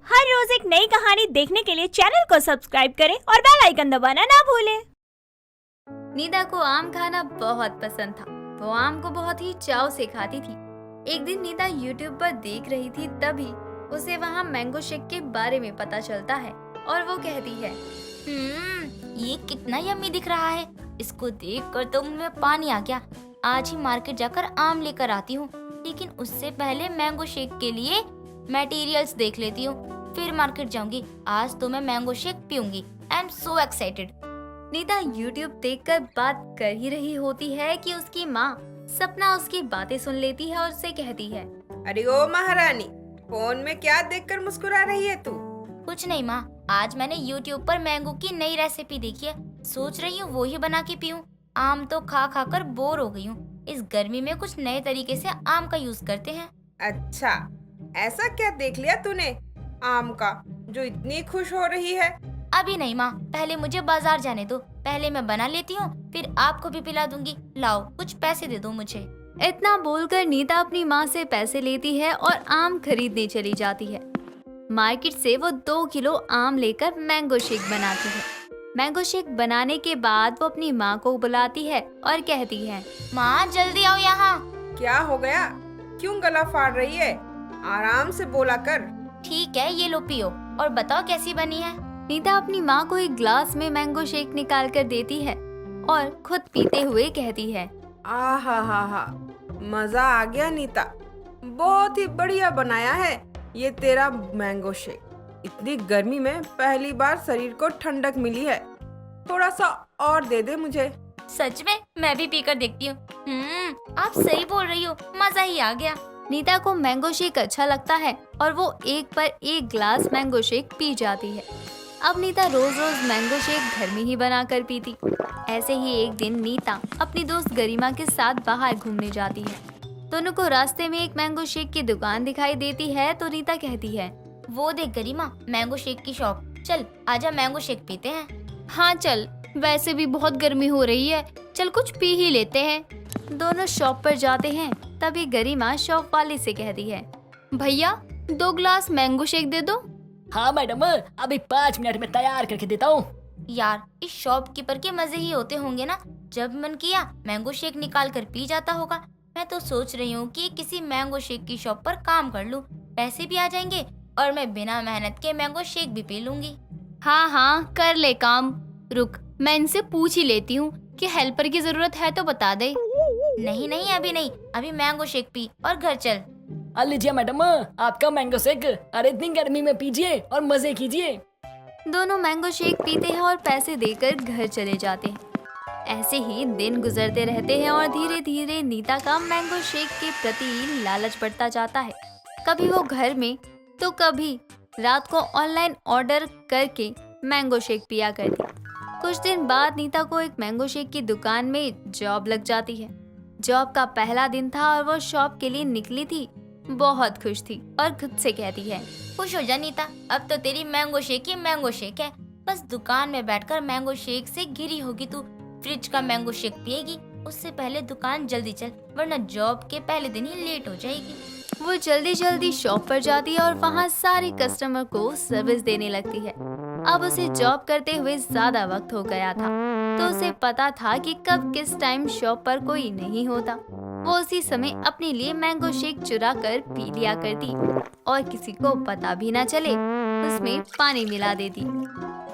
हर रोज एक नई कहानी देखने के लिए चैनल को सब्सक्राइब करें और बेल आइकन दबाना ना भूलें। निदा को आम खाना बहुत पसंद था। वो आम को बहुत ही चाव से खाती थी। एक दिन निदा YouTube पर देख रही थी, तभी उसे वहाँ मैंगो शेक के बारे में पता चलता है और वो कहती है, ये कितना यम्मी दिख रहा है। इसको देखकर तो मुंह में पानी आ गया। आज ही मार्केट जाकर आम लेकर आती हूँ, लेकिन उससे पहले मैंगो शेक के लिए मटेरियल्स देख लेती हूँ, फिर मार्केट जाऊंगी। आज तो मैं मैंगो शेक पीऊंगी। I am so excited. Neeta YouTube देखकर बात कर ही रही होती है कि उसकी माँ सपना उसकी बातें सुन लेती है और उससे कहती है, अरे ओ महारानी, फोन में क्या देखकर मुस्कुरा रही है तू? कुछ नहीं माँ, आज मैंने YouTube पर मैंगो की नई रेसिपी देखी है। सोच रही हूँ वो ही बना के पीऊं। आम तो खा खा कर बोर हो गई हूँ। इस गर्मी में कुछ नए तरीके से आम का यूज करते हैं। अच्छा, ऐसा क्या देख लिया तूने आम का जो इतनी खुश हो रही है? अभी नहीं माँ, पहले मुझे बाजार जाने दो। पहले मैं बना लेती हूँ, फिर आपको भी पिला दूंगी। लाओ, कुछ पैसे दे दो मुझे। इतना बोलकर नीता अपनी माँ से पैसे लेती है और आम खरीदने चली जाती है। मार्केट से वो 2 किलो आम लेकर मैंगो शेक बनाती है। मैंगो शेक बनाने के बाद वो अपनी माँ को बुलाती है और कहती है, माँ जल्दी आओ यहाँ। क्या हो गया? क्यों गला फाड़ रही है? आराम से बोला कर। ठीक है, ये लो पियो और बताओ कैसी बनी है। नीता अपनी माँ को एक ग्लास में मैंगो शेक निकाल कर देती है और खुद पीते हुए कहती है, हा, मजा आ गया नीता, बहुत ही बढ़िया बनाया है ये तेरा मैंगो शेक। इतनी गर्मी में पहली बार शरीर को ठंडक मिली है। थोड़ा सा और दे दे मुझे। सच में? मैं भी पीकर देखती हूँ। आप सही बोल रही हो, मजा ही आ गया। नीता को मैंगो शेक अच्छा लगता है और वो एक पर एक ग्लास मैंगो शेक पी जाती है। अब नीता रोज रोज मैंगो शेक घर में ही बनाकर पीती। ऐसे ही एक दिन नीता अपनी दोस्त गरिमा के साथ बाहर घूमने जाती है। दोनों को रास्ते में एक मैंगो शेक की दुकान दिखाई देती है तो नीता कहती है, वो देख गरिमा, मैंगो शेक की शॉप। चल आजा, मैंगो शेक पीते हैं। हाँ चल, वैसे भी बहुत गर्मी हो रही है, चल कुछ पी ही लेते हैं। दोनों शॉप पर जाते हैं। तभी गरिमा शॉप वाले से कहती है, भैया 2 ग्लास मैंगो शेक दे दो। हाँ मैडम, अभी 5 मिनट में तैयार करके देता हूँ। यार, इस शॉपकीपर के मजे ही होते होंगे ना। जब मन किया मैंगो शेक निकाल कर पी जाता होगा। मैं तो सोच रही हूँ कि किसी मैंगो शेक की शॉप पर काम कर लूँ, पैसे भी आ जाएंगे और मैं बिना मेहनत के मैंगो शेक भी पी लूंगी। हाँ, कर ले काम। रुक, मैं इनसे पूछ ही लेती हूँ कि हेल्पर की जरूरत है तो बता दे। नहीं, अभी नहीं, अभी मैंगो शेक पी और घर चल। लीजिए मैडम, आपका मैंगो शेक। अरे इतनी गर्मी में पीजिए और मजे कीजिए। दोनों मैंगो शेक पीते हैं और पैसे देकर घर चले जाते हैं। ऐसे ही दिन गुजरते रहते हैं और धीरे धीरे नीता का मैंगो शेक के प्रति लालच बढ़ता जाता है। कभी वो घर में तो कभी रात को ऑनलाइन ऑर्डर करके मैंगो शेक पिया करती। कुछ दिन बाद नीता को एक मैंगो शेक की दुकान में जॉब लग जाती है। जॉब का पहला दिन था और वो शॉप के लिए निकली थी। बहुत खुश थी और खुद से कहती है, खुश हो जा नीता, अब तो तेरी मैंगो शेक ही मैंगो शेक है। बस दुकान में बैठकर मैंगो शेक से घिरी होगी तू। फ्रिज का मैंगो शेक पिएगी, उससे पहले दुकान जल्दी चल, वरना जॉब के पहले दिन ही लेट हो जाएगी। वो जल्दी जल्दी शॉप पर जाती है और वहाँ सारे कस्टमर को सर्विस देने लगती है। अब उसे जॉब करते हुए ज्यादा वक्त हो गया था, तो उसे पता था कि कब किस टाइम शॉप पर कोई नहीं होता। वो उसी समय अपने लिए मैंगो शेक चुरा कर पी लिया करती और किसी को पता भी ना चले उसमें पानी मिला देती।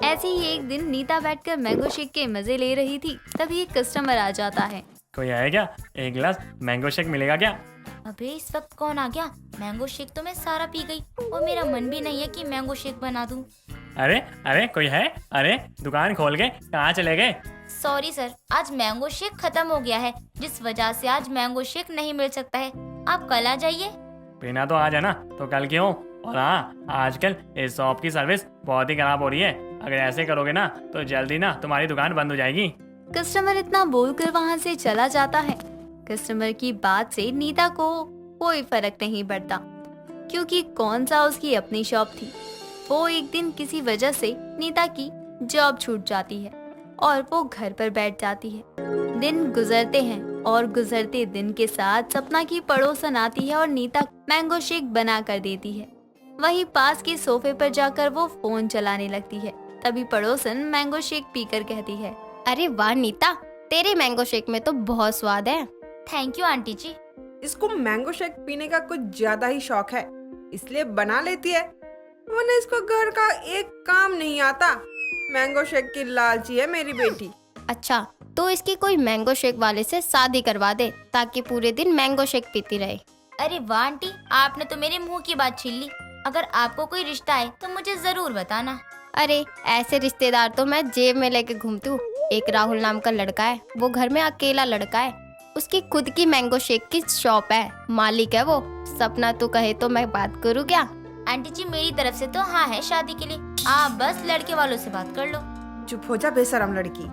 ऐसे ही एक दिन नीता बैठकर मैंगो शेक के मजे ले रही थी, तभी एक कस्टमर आ जाता है। कोई आया क्या? 1 गिलास मैंगो शेक मिलेगा क्या? अबे इस वक्त कौन आ गया? मैंगो शेक तो मैं सारा पी गई और मेरा मन भी नहीं है कि मैंगो शेक बना दूं। अरे कोई है? अरे दुकान खोल के कहाँ चले गए? सॉरी सर, आज मैंगो शेक खत्म हो गया है, जिस वजह से आज मैंगो शेक नहीं मिल सकता है। आप कल आ जाइए। पीना तो आज है ना, तो कल क्यों? और हाँ, आजकल इस शॉप की सर्विस बहुत ही खराब हो रही है। अगर ऐसे करोगे ना तो जल्दी ना तुम्हारी दुकान बंद हो जाएगी। कस्टमर इतना बोलकर वहाँ से चला जाता है। कस्टमर की बात से नीता को कोई फर्क नहीं पड़ता, क्योंकि कौन सा उसकी अपनी शॉप थी। वो एक दिन किसी वजह से नीता की जॉब छूट जाती है और वो घर पर बैठ जाती है। दिन गुजरते हैं और गुजरते दिन के साथ सपना की पड़ोसन आती है और नीता मैंगो शेक बना कर देती है। वहीं पास के सोफे पर जाकर वो फोन चलाने लगती है। तभी पड़ोसन मैंगो शेक पीकर कहती है, अरे वाह नीता, तेरे मैंगो शेक में तो बहुत स्वाद है। थैंक यू आंटी जी। इसको मैंगो शेक पीने का कुछ ज्यादा ही शौक है, इसलिए बना लेती है, वरना इसको घर का एक काम नहीं आता। मैंगो शेक की लालची है मेरी बेटी। अच्छा, तो इसकी कोई मैंगो शेक वाले से शादी करवा दे ताकि पूरे दिन मैंगो शेक पीती रहे। अरे वाह आंटी, आपने तो मेरे मुंह की बात छीन ली। अगर आपको कोई रिश्ता है तो मुझे जरूर बताना। अरे ऐसे रिश्तेदार तो मैं जेब में लेके घूमती हूँ। एक राहुल नाम का लड़का है, वो घर में अकेला लड़का है, उसकी खुद की मैंगो शेक की शॉप है, मालिक है वो। सपना तू कहे तो मैं बात करूँ क्या? आंटी जी मेरी तरफ से तो हाँ है शादी के लिए, आप बस लड़के वालों से बात कर लो। चुप हो जा बेशरम लड़की,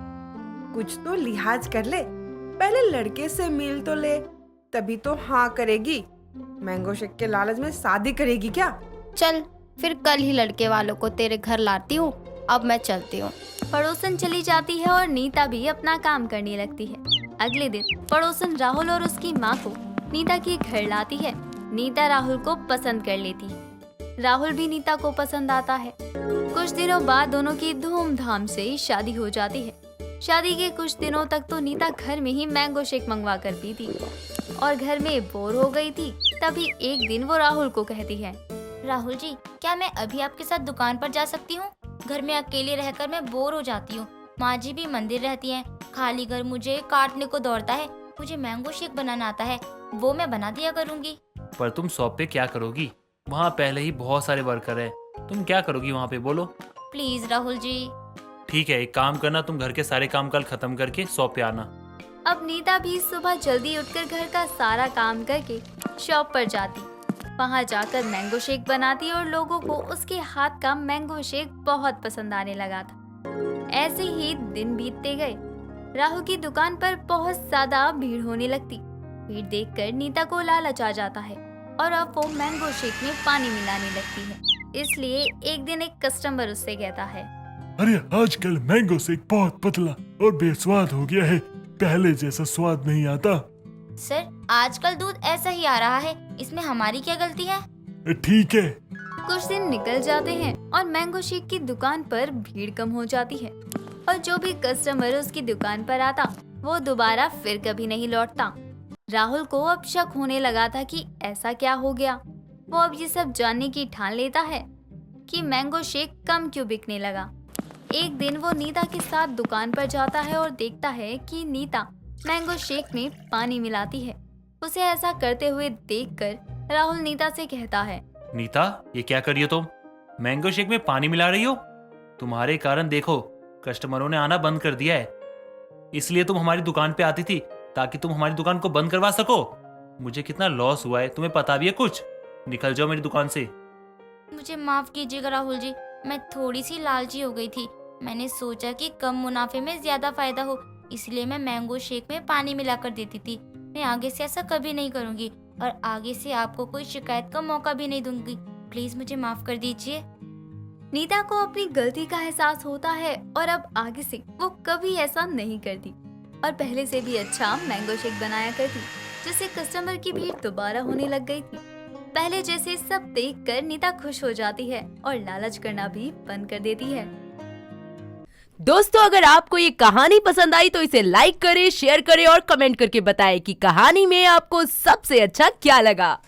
कुछ तो लिहाज कर ले, पहले लड़के से मिल तो ले, तभी तो हाँ करेगी। मैंगो शेक के लालच में शादी करेगी क्या? चल फिर कल ही लड़के वालों को तेरे घर लाती हूँ। अब मैं चलती हूँ। पड़ोसन चली जाती है और नीता भी अपना काम करने लगती है। अगले दिन पड़ोसन राहुल और उसकी माँ को नीता के घर लाती है। नीता राहुल को पसंद कर लेती है, राहुल भी नीता को पसंद आता है। कुछ दिनों बाद दोनों की धूमधाम से शादी हो जाती है। शादी के कुछ दिनों तक तो नीता घर में ही मैंगो शेक मंगवा कर पीती और घर में बोर हो गई थी। तभी एक दिन वो राहुल को कहती है, राहुल जी क्या मैं अभी आपके साथ दुकान पर जा सकती हूँ? घर में अकेले रहकर मैं बोर हो जाती हूँ। माँ जी भी मंदिर रहती हैं, खाली घर मुझे काटने को दौड़ता है। मुझे मैंगो शेक बनाना आता है, वो मैं बना दिया करूँगी। पर तुम शॉप पे क्या करोगी? वहाँ पहले ही बहुत सारे वर्कर है, तुम क्या करोगी वहाँ पे बोलो? प्लीज राहुल जी। ठीक है, एक काम करना, तुम घर के सारे काम कल खत्म करके शॉप पे आना। अब नीता भी सुबह जल्दी उठकर घर का सारा काम करके शॉप पर जाती। वहां जाकर मैंगो शेक बनाती और लोगों को उसके हाथ का मैंगो शेक बहुत पसंद आने लगा था। ऐसे ही दिन बीतते गए। राहुल की दुकान पर बहुत ज्यादा भीड़ होने लगती। भीड़ देखकर नीता को लालच आ जाता है और अब वो मैंगो शेक में पानी मिलाने लगती है। इसलिए एक दिन एक कस्टमर उससे कहता है, अरे आजकल मैंगो शेक बहुत पतला और बेस्वाद हो गया है, पहले जैसा स्वाद नहीं आता। सर आजकल दूध ऐसा ही आ रहा है, इसमें हमारी क्या गलती है? ठीक है। कुछ दिन निकल जाते हैं और मैंगो शेक की दुकान पर भीड़ कम हो जाती है और जो भी कस्टमर उसकी दुकान पर आता वो दोबारा फिर कभी नहीं लौटता। राहुल को अब शक होने लगा था कि ऐसा क्या हो गया। वो अब ये सब जानने की ठान लेता है कि मैंगो शेक कम क्यों बिकने लगा। एक दिन वो नीता के साथ दुकान पर जाता है और देखता है कि नीता मैंगो शेक में पानी मिलाती है। उसे ऐसा करते हुए देखकर राहुल नीता से कहता है, नीता ये क्या कर रही हो तुम? मैंगो शेक में पानी मिला रही हो? तुम्हारे कारण देखो कस्टमरों ने आना बंद कर दिया है, इसलिए तुम हमारी दुकान पे आती थी ताकि तुम हमारी दुकान को बंद करवा सको। मुझे कितना लॉस हुआ है तुम्हें पता भी है कुछ? निकल जाओ मेरी दुकान से। मुझे माफ कीजिएगा राहुल जी, मैं थोड़ी सी लालची हो गई थी। मैंने सोचा कि कम मुनाफे में ज्यादा फायदा हो, इसलिए मैं मैंगो शेक में पानी मिलाकर देती थी। मैं आगे से ऐसा कभी नहीं करूंगी और आगे से आपको कोई शिकायत का मौका भी नहीं दूंगी। प्लीज मुझे माफ कर दीजिए। नीता को अपनी गलती का एहसास होता है और अब आगे से वो कभी ऐसा नहीं करती और पहले से भी अच्छा मैंगो शेक बनाया करती, जिससे कस्टमर की भीड़ दोबारा होने लग गई थी। पहले जैसे सब देखकर नीता खुश हो जाती है और लालच करना भी बंद कर देती है। दोस्तों अगर आपको ये कहानी पसंद आई तो इसे लाइक करें, शेयर करें और कमेंट करके बताएं कि कहानी में आपको सबसे अच्छा क्या लगा।